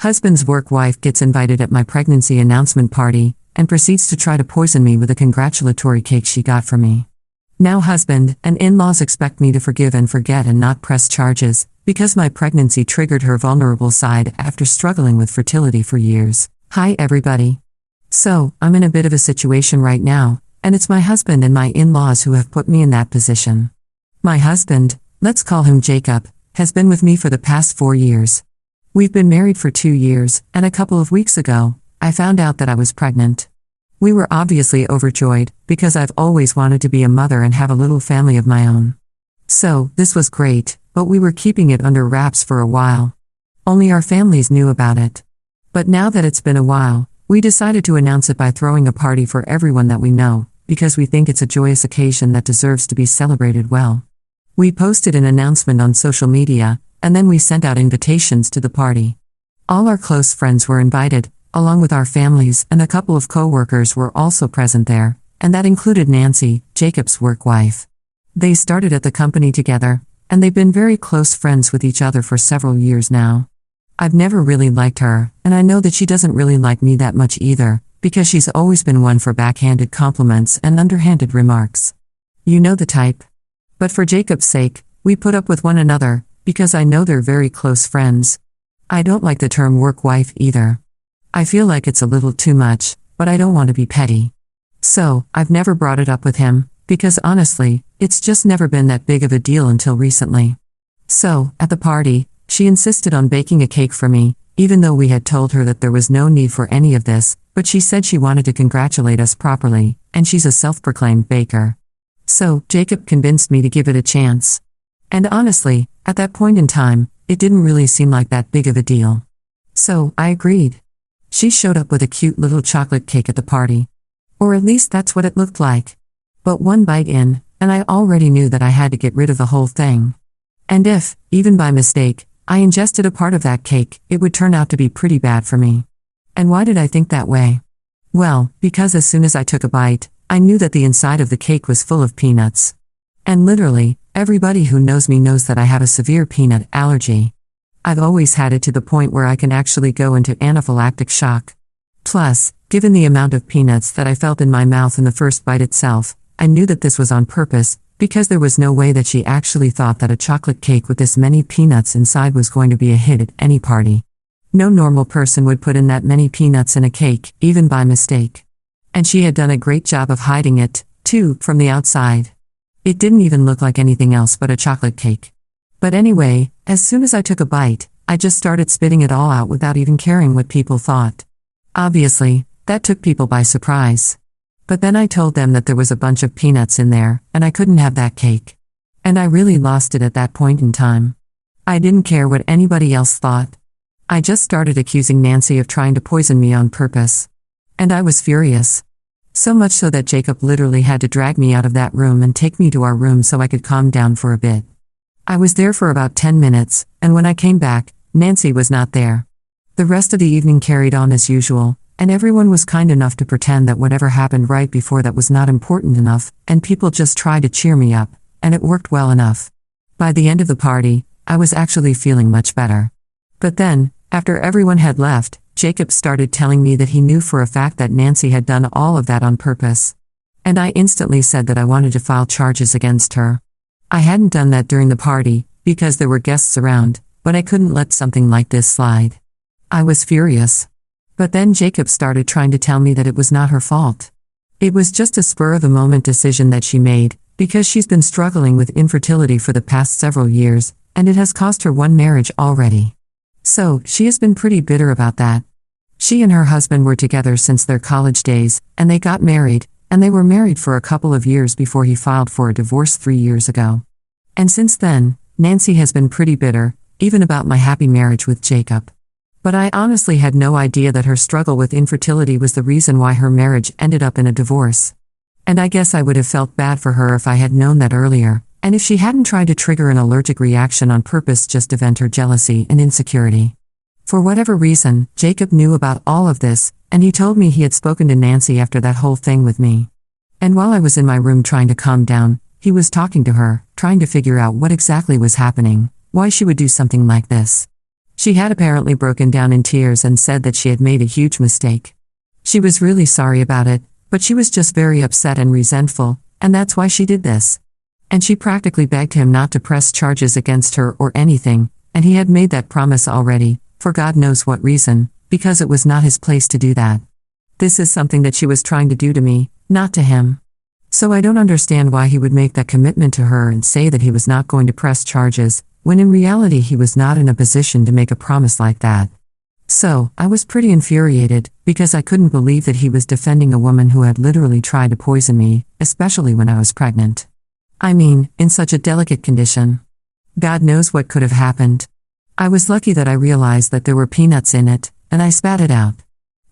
Husband's work wife gets invited at my pregnancy announcement party and proceeds to try to poison me with a congratulatory cake she got for me. Now husband and in-laws expect me to forgive and forget and not press charges, because my pregnancy triggered her vulnerable side after struggling with fertility for years. Hi everybody. So, I'm in a bit of a situation right now, and it's my husband and my in-laws who have put me in that position. My husband, let's call him Jacob, has been with me for the past 4 years. We've been married for 2 years, and a couple of weeks ago, I found out that I was pregnant. We were obviously overjoyed, because I've always wanted to be a mother and have a little family of my own. So, this was great, but we were keeping it under wraps for a while. Only our families knew about it. But now that it's been a while, we decided to announce it by throwing a party for everyone that we know, because we think it's a joyous occasion that deserves to be celebrated well. We posted an announcement on social media, and then we sent out invitations to the party. All our close friends were invited, along with our families, and a couple of co-workers were also present there, and that included Nancy, Jacob's work wife. They started at the company together, and they've been very close friends with each other for several years now. I've never really liked her, and I know that she doesn't really like me that much either, because she's always been one for backhanded compliments and underhanded remarks. You know the type. But for Jacob's sake, we put up with one another, because I know they're very close friends. I don't like the term work wife either. I feel like it's a little too much, but I don't want to be petty. So, I've never brought it up with him, because honestly, it's just never been that big of a deal until recently. So, at the party, she insisted on baking a cake for me, even though we had told her that there was no need for any of this, but she said she wanted to congratulate us properly, and she's a self-proclaimed baker. So, Jacob convinced me to give it a chance. And honestly, at that point in time, it didn't really seem like that big of a deal. So, I agreed. She showed up with a cute little chocolate cake at the party. Or at least that's what it looked like. But one bite in, and I already knew that I had to get rid of the whole thing. And if, even by mistake, I ingested a part of that cake, it would turn out to be pretty bad for me. And why did I think that way? Well, because as soon as I took a bite, I knew that the inside of the cake was full of peanuts. And literally, everybody who knows me knows that I have a severe peanut allergy. I've always had it to the point where I can actually go into anaphylactic shock. Plus, given the amount of peanuts that I felt in my mouth in the first bite itself, I knew that this was on purpose, because there was no way that she actually thought that a chocolate cake with this many peanuts inside was going to be a hit at any party. No normal person would put in that many peanuts in a cake, even by mistake. And she had done a great job of hiding it, too, from the outside. It didn't even look like anything else but a chocolate cake. But anyway, as soon as I took a bite, I just started spitting it all out without even caring what people thought. Obviously, that took people by surprise. But then I told them that there was a bunch of peanuts in there, and I couldn't have that cake. And I really lost it at that point in time. I didn't care what anybody else thought. I just started accusing Nancy of trying to poison me on purpose. And I was furious. So much so that Jacob literally had to drag me out of that room and take me to our room so I could calm down for a bit. I was there for about 10 minutes, and when I came back, Nancy was not there. The rest of the evening carried on as usual, and everyone was kind enough to pretend that whatever happened right before that was not important enough, and people just tried to cheer me up, and it worked well enough. By the end of the party, I was actually feeling much better. But then, after everyone had left, Jacob started telling me that he knew for a fact that Nancy had done all of that on purpose. And I instantly said that I wanted to file charges against her. I hadn't done that during the party, because there were guests around, but I couldn't let something like this slide. I was furious. But then Jacob started trying to tell me that it was not her fault. It was just a spur-of-the-moment decision that she made, because she's been struggling with infertility for the past several years, and it has cost her one marriage already. So, she has been pretty bitter about that. She and her husband were together since their college days, and they got married, and they were married for a couple of years before he filed for a divorce 3 years ago. And since then, Nancy has been pretty bitter, even about my happy marriage with Jacob. But I honestly had no idea that her struggle with infertility was the reason why her marriage ended up in a divorce. And I guess I would have felt bad for her if I had known that earlier, and if she hadn't tried to trigger an allergic reaction on purpose just to vent her jealousy and insecurity. For whatever reason, Jacob knew about all of this, and he told me he had spoken to Nancy after that whole thing with me. And while I was in my room trying to calm down, he was talking to her, trying to figure out what exactly was happening, why she would do something like this. She had apparently broken down in tears and said that she had made a huge mistake. She was really sorry about it, but she was just very upset and resentful, and that's why she did this. And she practically begged him not to press charges against her or anything, and he had made that promise already, for God knows what reason, because it was not his place to do that. This is something that she was trying to do to me, not to him. So I don't understand why he would make that commitment to her and say that he was not going to press charges, when in reality he was not in a position to make a promise like that. So, I was pretty infuriated, because I couldn't believe that he was defending a woman who had literally tried to poison me, especially when I was pregnant. I mean, in such a delicate condition. God knows what could have happened. I was lucky that I realized that there were peanuts in it, and I spat it out.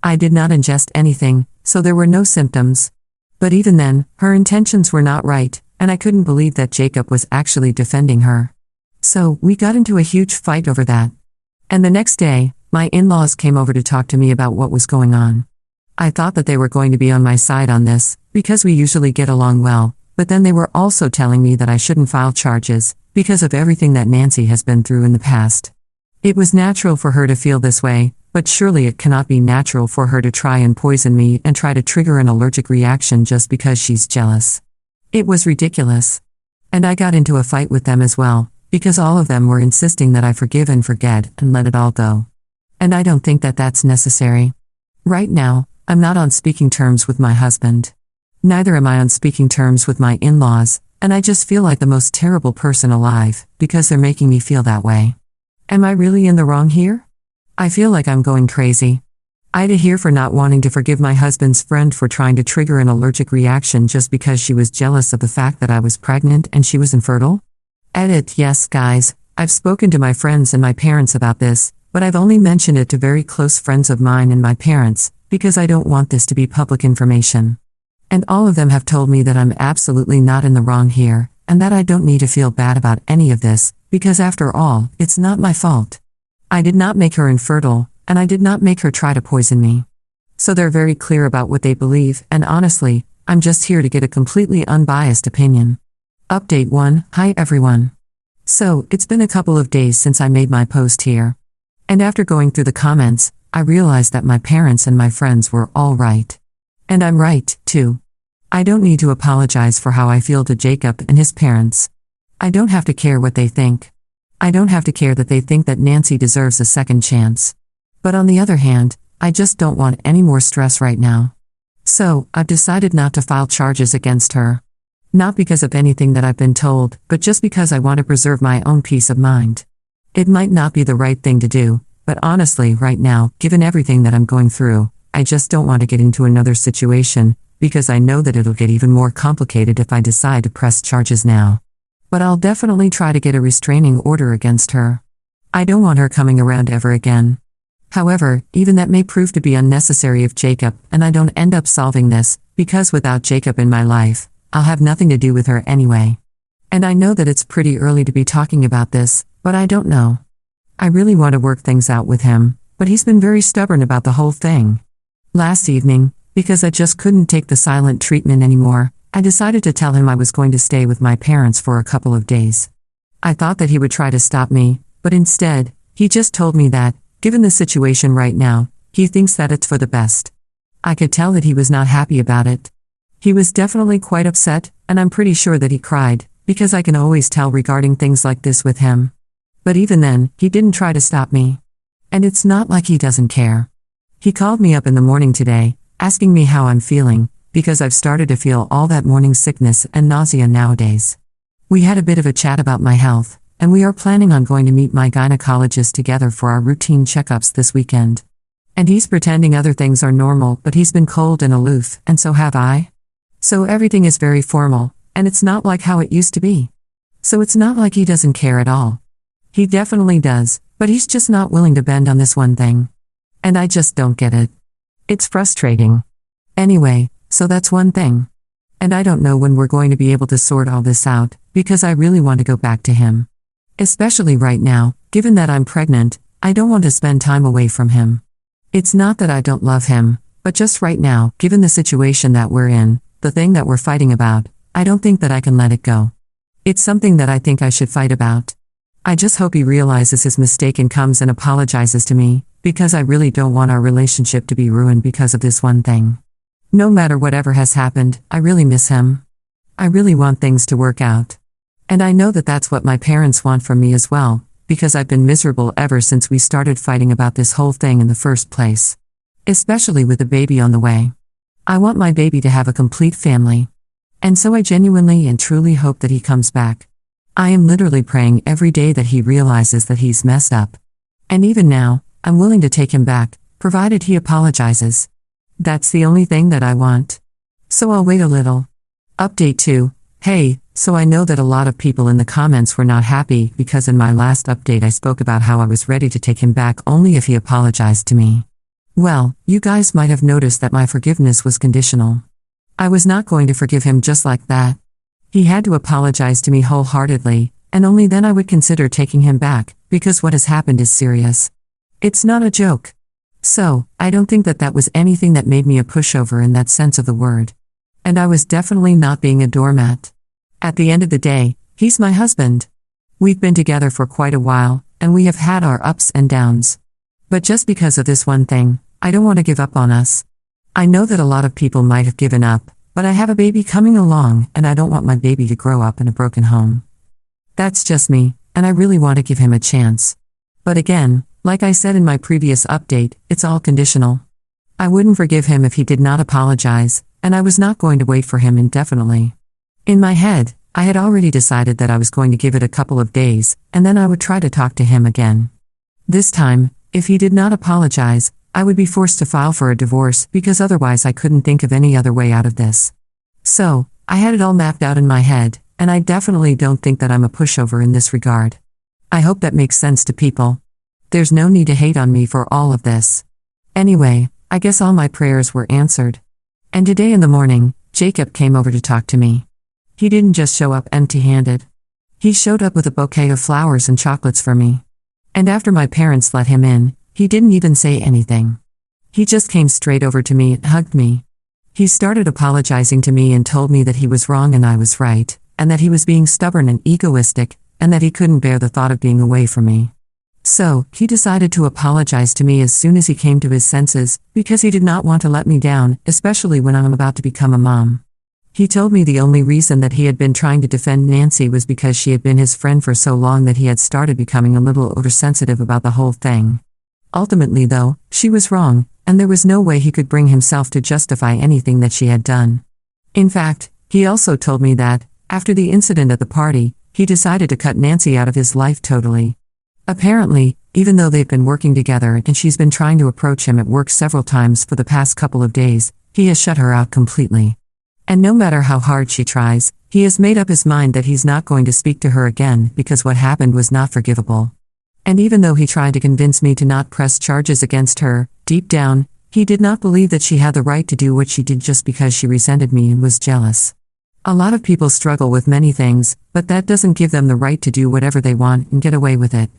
I did not ingest anything, so there were no symptoms. But even then, her intentions were not right, and I couldn't believe that Jacob was actually defending her. So, we got into a huge fight over that. And the next day, my in-laws came over to talk to me about what was going on. I thought that they were going to be on my side on this, because we usually get along well, but then they were also telling me that I shouldn't file charges, because of everything that Nancy has been through in the past. It was natural for her to feel this way, but surely it cannot be natural for her to try and poison me and try to trigger an allergic reaction just because she's jealous. It was ridiculous. And I got into a fight with them as well, because all of them were insisting that I forgive and forget and let it all go. And I don't think that that's necessary. Right now, I'm not on speaking terms with my husband. Neither am I on speaking terms with my in-laws, and I just feel like the most terrible person alive, because they're making me feel that way. Am I really in the wrong here? I feel like I'm going crazy. I'd adhere for not wanting to forgive my husband's friend for trying to trigger an allergic reaction just because she was jealous of the fact that I was pregnant and she was infertile? Edit, yes, guys, I've spoken to my friends and my parents about this, but I've only mentioned it to very close friends of mine and my parents, because I don't want this to be public information. And all of them have told me that I'm absolutely not in the wrong here, and that I don't need to feel bad about any of this, because after all, it's not my fault. I did not make her infertile, and I did not make her try to poison me. So they're very clear about what they believe, and honestly, I'm just here to get a completely unbiased opinion. Update 1, hi everyone. So, it's been a couple of days since I made my post here. And after going through the comments, I realized that my parents and my friends were all right. And I'm right, too. I don't need to apologize for how I feel to Jacob and his parents. I don't have to care what they think. I don't have to care that they think that Nancy deserves a second chance. But on the other hand, I just don't want any more stress right now. So, I've decided not to file charges against her. Not because of anything that I've been told, but just because I want to preserve my own peace of mind. It might not be the right thing to do, but honestly, right now, given everything that I'm going through, I just don't want to get into another situation, because I know that it'll get even more complicated if I decide to press charges now. But I'll definitely try to get a restraining order against her. I don't want her coming around ever again. However, even that may prove to be unnecessary if Jacob and I don't end up solving this, because without Jacob in my life, I'll have nothing to do with her anyway. And I know that it's pretty early to be talking about this, but I don't know. I really want to work things out with him, but he's been very stubborn about the whole thing. Last evening, because I just couldn't take the silent treatment anymore, I decided to tell him I was going to stay with my parents for a couple of days. I thought that he would try to stop me, but instead, he just told me that, given the situation right now, he thinks that it's for the best. I could tell that he was not happy about it. He was definitely quite upset, and I'm pretty sure that he cried, because I can always tell regarding things like this with him. But even then, he didn't try to stop me. And it's not like he doesn't care. He called me up in the morning today, asking me how I'm feeling, because I've started to feel all that morning sickness and nausea nowadays. We had a bit of a chat about my health, and we are planning on going to meet my gynecologist together for our routine checkups this weekend. And he's pretending other things are normal, but he's been cold and aloof, and so have I. So everything is very formal, and it's not like how it used to be. So it's not like he doesn't care at all. He definitely does, but he's just not willing to bend on this one thing. And I just don't get it. It's frustrating. Anyway, so that's one thing. And I don't know when we're going to be able to sort all this out, because I really want to go back to him. Especially right now, given that I'm pregnant, I don't want to spend time away from him. It's not that I don't love him, but just right now, given the situation that we're in, the thing that we're fighting about, I don't think that I can let it go. It's something that I think I should fight about. I just hope he realizes his mistake and comes and apologizes to me, because I really don't want our relationship to be ruined because of this one thing. No matter whatever has happened, I really miss him. I really want things to work out. And I know that that's what my parents want from me as well, because I've been miserable ever since we started fighting about this whole thing in the first place. Especially with a baby on the way. I want my baby to have a complete family. And so I genuinely and truly hope that he comes back. I am literally praying every day that he realizes that he's messed up. And even now, I'm willing to take him back, provided he apologizes. That's the only thing that I want. So I'll wait a little. Update 2. Hey, so I know that a lot of people in the comments were not happy because in my last update I spoke about how I was ready to take him back only if he apologized to me. Well, you guys might have noticed that my forgiveness was conditional. I was not going to forgive him just like that. He had to apologize to me wholeheartedly, and only then I would consider taking him back, because what has happened is serious. It's not a joke. So, I don't think that that was anything that made me a pushover in that sense of the word. And I was definitely not being a doormat. At the end of the day, he's my husband. We've been together for quite a while, and we have had our ups and downs. But just because of this one thing, I don't want to give up on us. I know that a lot of people might have given up, but I have a baby coming along and I don't want my baby to grow up in a broken home. That's just me, and I really want to give him a chance. But again, like I said in my previous update, it's all conditional. I wouldn't forgive him if he did not apologize, and I was not going to wait for him indefinitely. In my head, I had already decided that I was going to give it a couple of days, and then I would try to talk to him again. This time, if he did not apologize, I would be forced to file for a divorce because otherwise I couldn't think of any other way out of this. So, I had it all mapped out in my head, and I definitely don't think that I'm a pushover in this regard. I hope that makes sense to people. There's no need to hate on me for all of this. Anyway, I guess all my prayers were answered. And today in the morning, Jacob came over to talk to me. He didn't just show up empty-handed. He showed up with a bouquet of flowers and chocolates for me. And after my parents let him in, he didn't even say anything. He just came straight over to me and hugged me. He started apologizing to me and told me that he was wrong and I was right, and that he was being stubborn and egoistic, and that he couldn't bear the thought of being away from me. So, he decided to apologize to me as soon as he came to his senses, because he did not want to let me down, especially when I'm about to become a mom. He told me the only reason that he had been trying to defend Nancy was because she had been his friend for so long that he had started becoming a little oversensitive about the whole thing. Ultimately though, she was wrong, and there was no way he could bring himself to justify anything that she had done. In fact, he also told me that, after the incident at the party, he decided to cut Nancy out of his life totally. Apparently, even though they've been working together and she's been trying to approach him at work several times for the past couple of days, he has shut her out completely. And no matter how hard she tries, he has made up his mind that he's not going to speak to her again because what happened was not forgivable. And even though he tried to convince me to not press charges against her, deep down, he did not believe that she had the right to do what she did just because she resented me and was jealous. A lot of people struggle with many things, but that doesn't give them the right to do whatever they want and get away with it.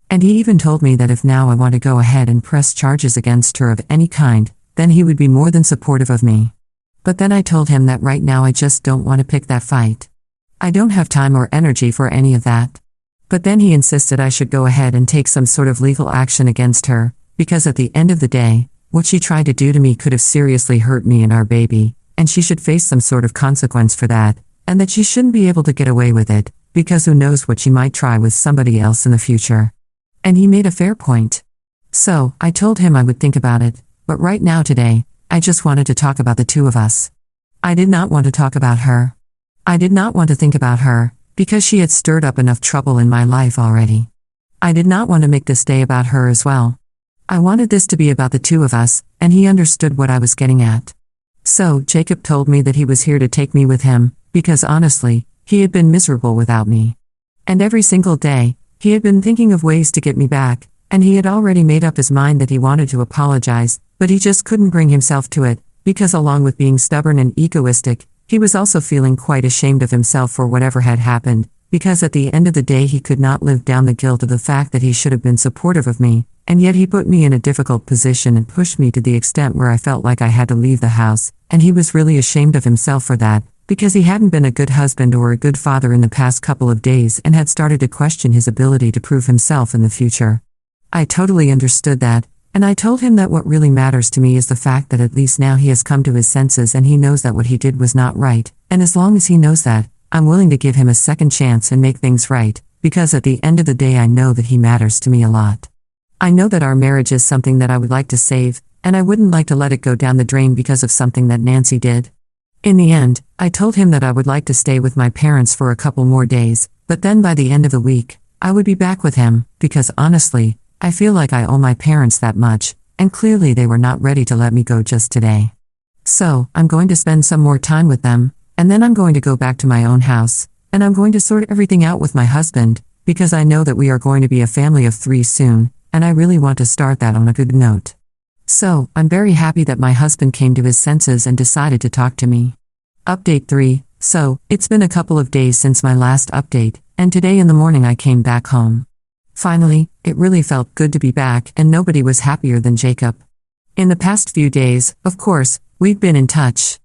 And he even told me that if now I want to go ahead and press charges against her of any kind, then he would be more than supportive of me. But then I told him that right now I just don't want to pick that fight. I don't have time or energy for any of that. But then he insisted I should go ahead and take some sort of legal action against her, because at the end of the day, what she tried to do to me could have seriously hurt me and our baby, and she should face some sort of consequence for that, and that she shouldn't be able to get away with it, because who knows what she might try with somebody else in the future. And he made a fair point. So, I told him I would think about it, but right now today, I just wanted to talk about the two of us. I did not want to talk about her. I did not want to think about her, because she had stirred up enough trouble in my life already. I did not want to make this day about her as well. I wanted this to be about the two of us, and he understood what I was getting at. So, Jacob told me that he was here to take me with him, because honestly, he had been miserable without me. And every single day, he had been thinking of ways to get me back, and he had already made up his mind that he wanted to apologize, but he just couldn't bring himself to it, because along with being stubborn and egoistic, he was also feeling quite ashamed of himself for whatever had happened, because at the end of the day he could not live down the guilt of the fact that he should have been supportive of me, and yet he put me in a difficult position and pushed me to the extent where I felt like I had to leave the house, and he was really ashamed of himself for that, because he hadn't been a good husband or a good father in the past couple of days and had started to question his ability to prove himself in the future. I totally understood that, and I told him that what really matters to me is the fact that at least now he has come to his senses and he knows that what he did was not right, and as long as he knows that, I'm willing to give him a second chance and make things right, because at the end of the day I know that he matters to me a lot. I know that our marriage is something that I would like to save, and I wouldn't like to let it go down the drain because of something that Nancy did. In the end, I told him that I would like to stay with my parents for a couple more days, but then by the end of the week, I would be back with him, because honestly, I feel like I owe my parents that much, and clearly they were not ready to let me go just today. So, I'm going to spend some more time with them, and then I'm going to go back to my own house, and I'm going to sort everything out with my husband, because I know that we are going to be a family of 3 soon, and I really want to start that on a good note. So, I'm very happy that my husband came to his senses and decided to talk to me. Update 3. So, it's been a couple of days since my last update, and today in the morning I came back home. Finally, it really felt good to be back, and nobody was happier than Jacob. In the past few days, of course, we've been in touch.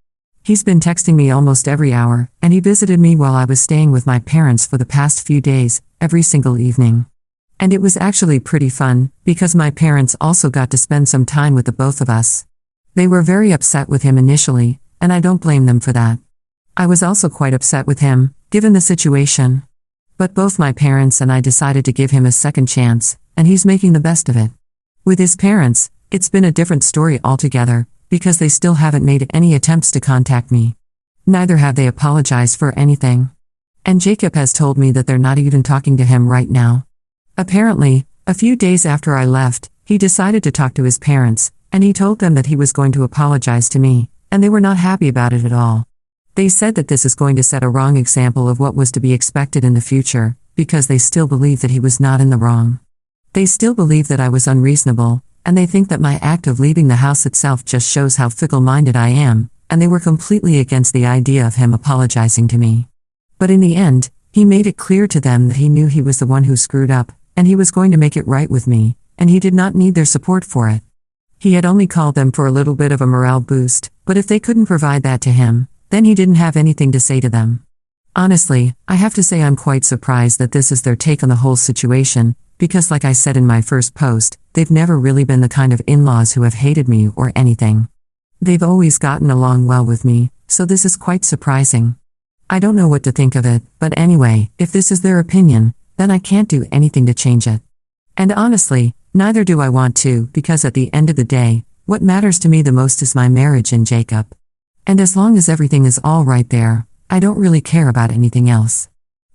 He's been texting me almost every hour, and he visited me while I was staying with my parents for the past few days, every single evening. And it was actually pretty fun, because my parents also got to spend some time with the both of us. They were very upset with him initially, and I don't blame them for that. I was also quite upset with him, given the situation. But both my parents and I decided to give him a second chance, and he's making the best of it. With his parents, it's been a different story altogether, because they still haven't made any attempts to contact me. Neither have they apologized for anything. And Jacob has told me that they're not even talking to him right now. Apparently, a few days after I left, he decided to talk to his parents, and he told them that he was going to apologize to me, and they were not happy about it at all. They said that this is going to set a wrong example of what was to be expected in the future, because they still believe that he was not in the wrong. They still believe that I was unreasonable, and they think that my act of leaving the house itself just shows how fickle-minded I am, and they were completely against the idea of him apologizing to me. But in the end, he made it clear to them that he knew he was the one who screwed up, and he was going to make it right with me, and he did not need their support for it. He had only called them for a little bit of a morale boost, but if they couldn't provide that to him, then he didn't have anything to say to them. Honestly, I have to say I'm quite surprised that this is their take on the whole situation, because like I said in my first post, they've never really been the kind of in-laws who have hated me or anything. They've always gotten along well with me, so this is quite surprising. I don't know what to think of it, but anyway, if this is their opinion, then I can't do anything to change it. And honestly, neither do I want to, because at the end of the day, what matters to me the most is my marriage and Jacob. And as long as everything is all right there, I don't really care about anything else.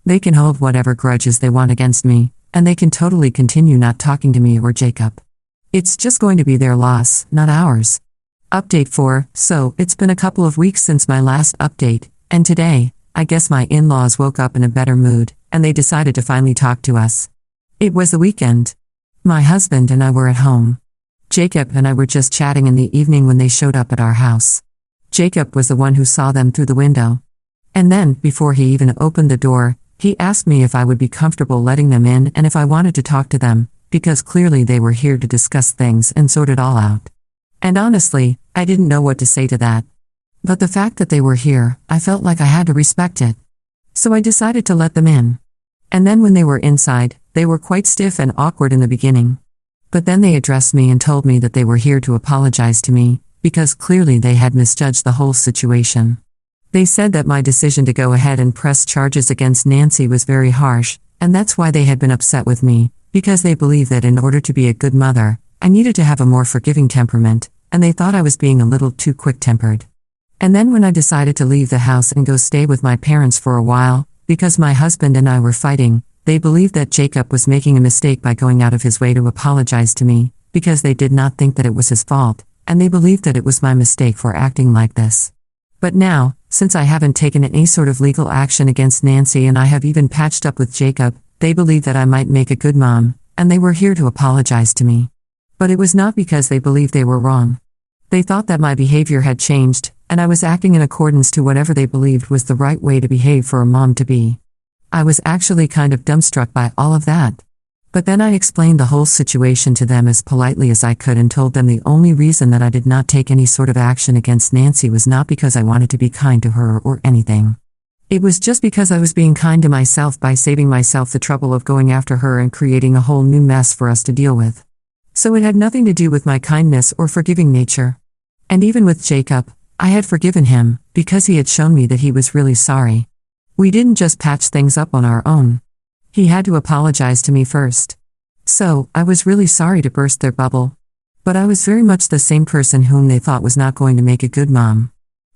They can hold whatever grudges they want against me, and they can totally continue not talking to me or Jacob. It's just going to be their loss, not ours. Update 4. So, it's been a couple of weeks since my last update, and today, I guess my in-laws woke up in a better mood, and they decided to finally talk to us. It was the weekend. My husband and I were at home. Jacob and I were just chatting in the evening when they showed up at our house. Jacob was the one who saw them through the window. And then, before he even opened the door, he asked me if I would be comfortable letting them in and if I wanted to talk to them, because clearly they were here to discuss things and sort it all out. And honestly, I didn't know what to say to that. But the fact that they were here, I felt like I had to respect it. So I decided to let them in. And then when they were inside, they were quite stiff and awkward in the beginning. But then they addressed me and told me that they were here to apologize to me, because clearly they had misjudged the whole situation. They said that my decision to go ahead and press charges against Nancy was very harsh, and that's why they had been upset with me, because they believe that in order to be a good mother, I needed to have a more forgiving temperament, and they thought I was being a little too quick-tempered. And then when I decided to leave the house and go stay with my parents for a while, because my husband and I were fighting, they believed that Jacob was making a mistake by going out of his way to apologize to me, because they did not think that it was his fault, and they believed that it was my mistake for acting like this. But now, since I haven't taken any sort of legal action against Nancy and I have even patched up with Jacob, they believe that I might make a good mom, and they were here to apologize to me. But it was not because they believed they were wrong. They thought that my behavior had changed, and I was acting in accordance to whatever they believed was the right way to behave for a mom to be. I was actually kind of dumbstruck by all of that. But then I explained the whole situation to them as politely as I could and told them the only reason that I did not take any sort of action against Nancy was not because I wanted to be kind to her or anything. It was just because I was being kind to myself by saving myself the trouble of going after her and creating a whole new mess for us to deal with. So it had nothing to do with my kindness or forgiving nature. And even with Jacob, I had forgiven him, because he had shown me that he was really sorry. We didn't just patch things up on our own. He had to apologize to me first. So, I was really sorry to burst their bubble. But I was very much the same person whom they thought was not going to make a good mom.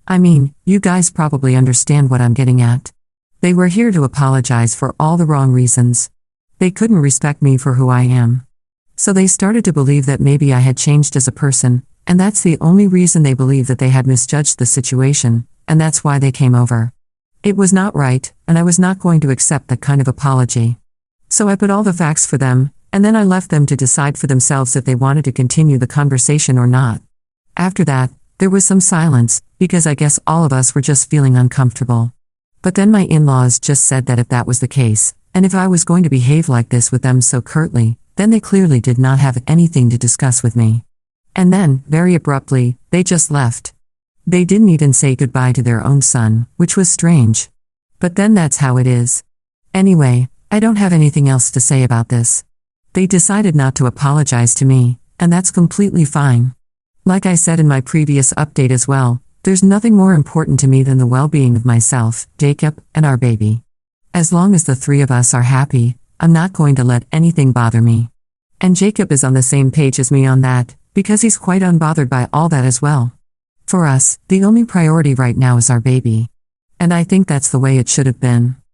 I mean, you guys probably understand what I'm getting at. They were here to apologize for all the wrong reasons. They couldn't respect me for who I am. So they started to believe that maybe I had changed as a person, and that's the only reason they believed that they had misjudged the situation, and that's why they came over. It was not right, and I was not going to accept that kind of apology. So I put all the facts for them, and then I left them to decide for themselves if they wanted to continue the conversation or not. After that, there was some silence, because I guess all of us were just feeling uncomfortable. But then my in-laws just said that if that was the case, and if I was going to behave like this with them so curtly, then they clearly did not have anything to discuss with me. And then, very abruptly, they just left. They didn't even say goodbye to their own son, which was strange. But then that's how it is. Anyway, I don't have anything else to say about this. They decided not to apologize to me, and that's completely fine. Like I said in my previous update as well, there's nothing more important to me than the well-being of myself, Jacob, and our baby. As long as the three of us are happy, I'm not going to let anything bother me. And Jacob is on the same page as me on that, because he's quite unbothered by all that as well. For us, the only priority right now is our baby. And I think that's the way it should have been.